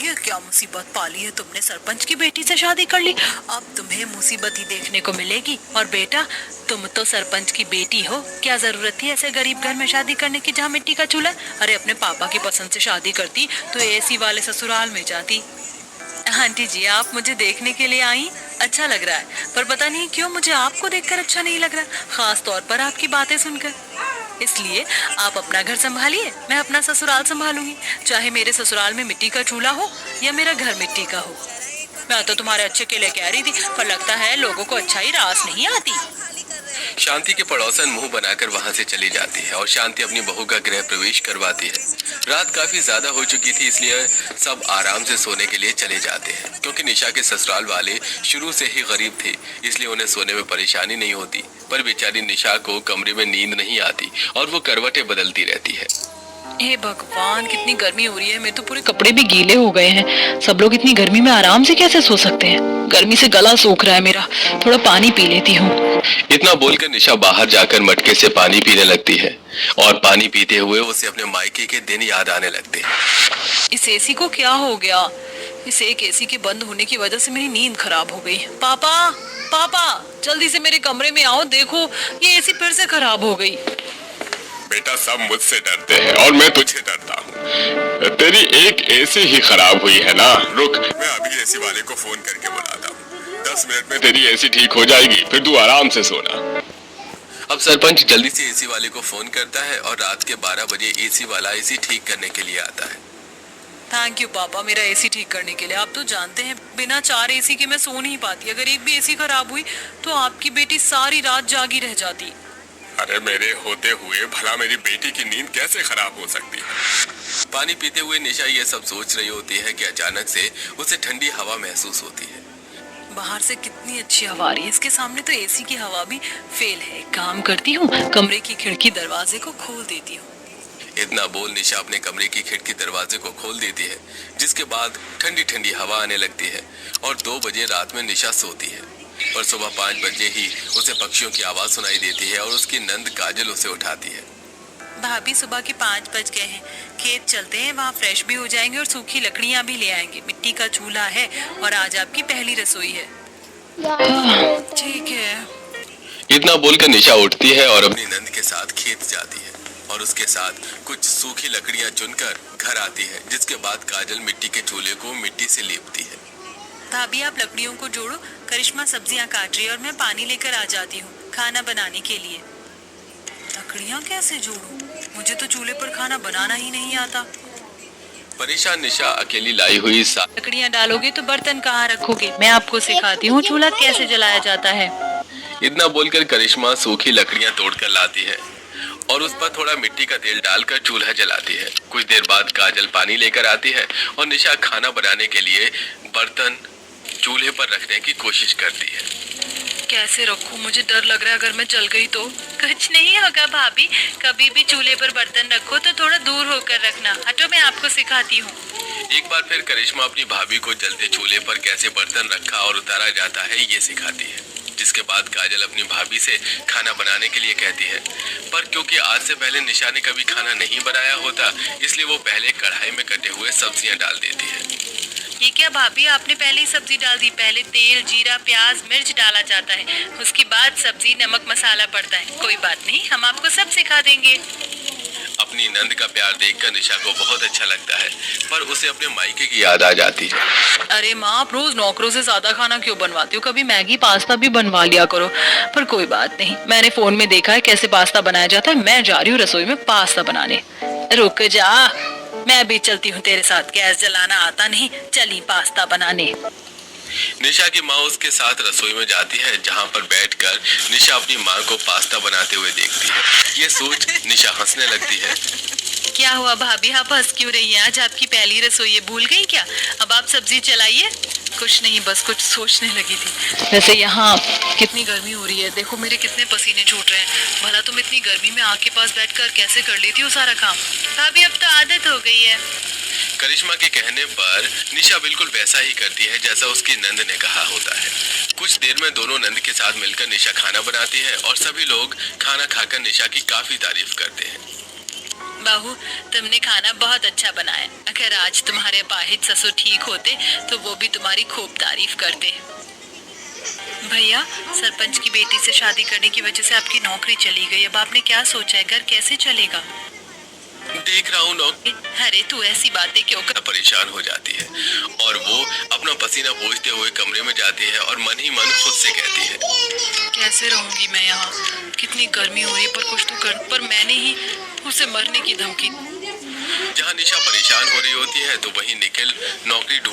ये क्या मुसीबत पाली है तुमने, सरपंच की बेटी से शादी कर ली। अब तुम्हें मुसीबत ही देखने को मिलेगी। और बेटा, तुम तो सरपंच की बेटी हो, क्या जरूरत थी ऐसे गरीब घर में शादी करने की जहाँ मिट्टी का चूल्हा। अरे अपने पापा की पसंद से शादी करती तो एसी वाले ससुराल में जाती। आंटी जी, आप मुझे देखने के लिए आई, अच्छा लग रहा है, पर पता नहीं क्यों मुझे आपको देखकर अच्छा नहीं लग रहा, खास तौर पर आपकी बातें सुनकर। इसलिए आप अपना घर संभालिए, मैं अपना ससुराल संभालूंगी। चाहे मेरे ससुराल में मिट्टी का चूल्हा हो या मेरा घर मिट्टी का हो। मैं तो तुम्हारे अच्छे के लिए कह रही थी, पर लगता है लोगों को अच्छाई रास नहीं आती। शांति के पड़ोसन मुंह बनाकर वहां से चली जाती है और शांति अपनी बहू का गृह प्रवेश करवाती है। रात काफी ज्यादा हो चुकी थी, इसलिए सब आराम से सोने के लिए चले जाते हैं। क्योंकि निशा के ससुराल वाले शुरू से ही गरीब थे, इसलिए उन्हें सोने में परेशानी नहीं होती। पर बेचारी निशा को कमरे में नींद नहीं आती और वो करवटें बदलती रहती है। हे भगवान, कितनी गर्मी हो रही है, मेरे तो पूरे कपड़े भी गीले हो गए हैं। सब लोग इतनी गर्मी में आराम से कैसे सो सकते हैं। गर्मी से गला सूख रहा है मेरा, थोड़ा पानी पी लेती हूँ। इतना बोलकर निशा बाहर जाकर मटके से पानी पीने लगती है और पानी पीते हुए उसे अपने मायके के दिन याद आने लगते हैं। इस एसी को क्या हो गया। इस एक एसी के बंद होने की वजह से मेरी नींद खराब हो गई। पापा, पापा, जल्दी से मेरे कमरे में आओ, देखो ये एसी फिर से खराब हो गई। बेटा, सब मुझसे डरते हैं और मैं तुझे डरता हूँ। तेरी एक एसी ही खराब हुई है ना। रुक, मैं अभी एसी वाले को फोन करके बुलाता हूँ। 10 मिनट में तेरी एसी ठीक हो जाएगी, फिर तू आराम से सोना। अब सरपंच जल्दी से एसी वाले को फोन करता है और रात के 12 बजे एसी वाला एसी ठीक करने के लिए आता है। थैंक यू पापा, मेरा एसी ठीक करने के लिए। आप तो जानते हैं बिना 4 एसी के मैं सो नहीं पाती। अगर एक भी एसी खराब हुई तो आपकी बेटी सारी रात जागी रह जाती। अरे मेरे होते हुए भला मेरी बेटी की नींद कैसे खराब हो सकती है। पानी पीते हुए निशा ये सब सोच रही होती है कि अचानक से उसे ठंडी हवा महसूस होती है। बाहर से कितनी अच्छी हवा आ रही है, इसके सामने तो एसी की हवा भी फेल है। काम करती हूँ, कमरे की खिड़की दरवाजे को खोल देती हूँ। इतना बोल निशा अपने कमरे की खिड़की दरवाजे को खोल देती है, जिसके बाद ठंडी ठंडी हवा आने लगती है और 2 बजे रात में निशा सोती है। और सुबह 5 बजे ही उसे पक्षियों की आवाज सुनाई देती है और उसकी नंद काजल उसे उठाती है। भाभी, सुबह के 5 बज गए हैं, खेत चलते हैं, वहाँ फ्रेश भी हो जाएंगे और सूखी लकड़ियाँ भी ले आएंगे। मिट्टी का चूल्हा है और आज आपकी पहली रसोई है। ठीक है। इतना बोलकर निशा उठती है और अपनी नंद के साथ खेत जाती है और उसके साथ कुछ सूखी लकड़ियाँ चुनकर घर आती है, जिसके बाद काजल मिट्टी के चूल्हे को मिट्टी से लेपती है। भाभी, आप लकड़ियों को जोड़ो, करिश्मा सब्जियां काट रही है और मैं पानी लेकर आ जाती हूँ खाना बनाने के लिए। लकड़ियाँ कैसे जोड़ूं? मुझे तो चूल्हे पर खाना बनाना ही नहीं आता। परेशान निशा अकेली लाई हुई लकड़ियाँ डालोगे तो बर्तन कहाँ रखोगे? मैं आपको सिखाती हूँ चूल्हा कैसे जलाया जाता है। इतना बोलकर करिश्मा सूखी लकड़ियाँ तोड़कर लाती है और उस पर थोड़ा मिट्टी का तेल डालकर चूल्हा जलाती है। कुछ देर बाद काजल पानी लेकर आती है और निशा खाना बनाने के लिए बर्तन चूल्हे पर रखने की कोशिश करती है। कैसे रखूं? मुझे डर लग रहा है, अगर मैं जल गई तो। कुछ नहीं होगा भाभी, कभी भी चूल्हे पर बर्तन रखो तो थोड़ा दूर होकर रखना। हटो, मैं आपको सिखाती हूँ। एक बार फिर करिश्मा अपनी भाभी को जलते चूल्हे पर कैसे बर्तन रखा और उतारा जाता है ये सिखाती है, जिसके बाद काजल अपनी भाभी से खाना बनाने के लिए कहती है। पर क्योंकि आज से पहले निशा ने कभी खाना नहीं बनाया होता, इसलिए वो पहले कढ़ाई में कटे हुए सब्जियां डाल देती है। ये क्या भाभी, आपने पहले ही सब्जी डाल दी? पहले तेल, जीरा, प्याज, मिर्च डाला जाता है, उसके बाद सब्जी, नमक, मसाला पड़ता है। कोई बात नहीं, हम आपको सब सिखा देंगे। अपनी नंद का प्यार देखकर निशा को बहुत अच्छा लगता है, पर उसे अपने मायके की याद आ जाती है। अरे माँ, आप रोज नौकरों से ज्यादा खाना क्यों बनवाती हो? कभी मैगी पास्ता भी बनवा लिया करो। पर कोई बात नहीं, मैंने फोन में देखा है कैसे पास्ता बनाया जाता है। मैं जा रही हूँ रसोई में पास्ता बनाने। रुक जा, मैं भी चलती हूँ तेरे साथ। गैस जलाना आता नहीं, चली पास्ता बनाने। निशा की माँ उसके साथ रसोई में जाती है, जहाँ पर बैठकर निशा अपनी माँ को पास्ता बनाते हुए देखती है। ये सोच निशा हंसने लगती है। क्या हुआ भाभी, आप हंस क्यों रही हैं? आज आपकी पहली रसोई है, भूल गई क्या? अब आप सब्जी चलाइए। कुछ नहीं, बस कुछ सोचने लगी थी। वैसे यहाँ कितनी गर्मी हो रही है, देखो मेरे कितने पसीने छूट रहे हैं। भला तुम इतनी गर्मी में आग के पास बैठकर कैसे कर लेती हो सारा काम? भाभी, अब तो आदत हो गई है। करिश्मा के कहने पर निशा बिल्कुल वैसा ही करती है जैसा उसकी नंद ने कहा होता है। कुछ देर में दोनों नंद के साथ मिलकर निशा खाना बनाती है और सभी लोग खाना खाकर निशा की काफी तारीफ करते हैं। बहू, तुमने खाना बहुत अच्छा बनाया। अगर आज तुम्हारे अपाहिज ससुर ठीक होते तो वो भी तुम्हारी खूब तारीफ करते। भैया, सरपंच की बेटी से शादी करने की वजह से आपकी नौकरी चली गई। अब आपने क्या सोचा है, घर कैसे चलेगा? देख रहा हूँ नौकरी अरे तू ऐसी बातें क्यों कर? परेशान हो जाती है और वो अपना पसीना पोंछते हुए कमरे में जाती है और मन ही मन खुद से कहती है, कैसे रहूंगी मैं यहाँ? कितनी गर्मी हो रही है, पर कुछ तो कर। पर मैंने ही उसे मरने की धमकी। जहाँ निशा परेशान हो रही होती है तो वहीं निखिल नौकरी ढूंढ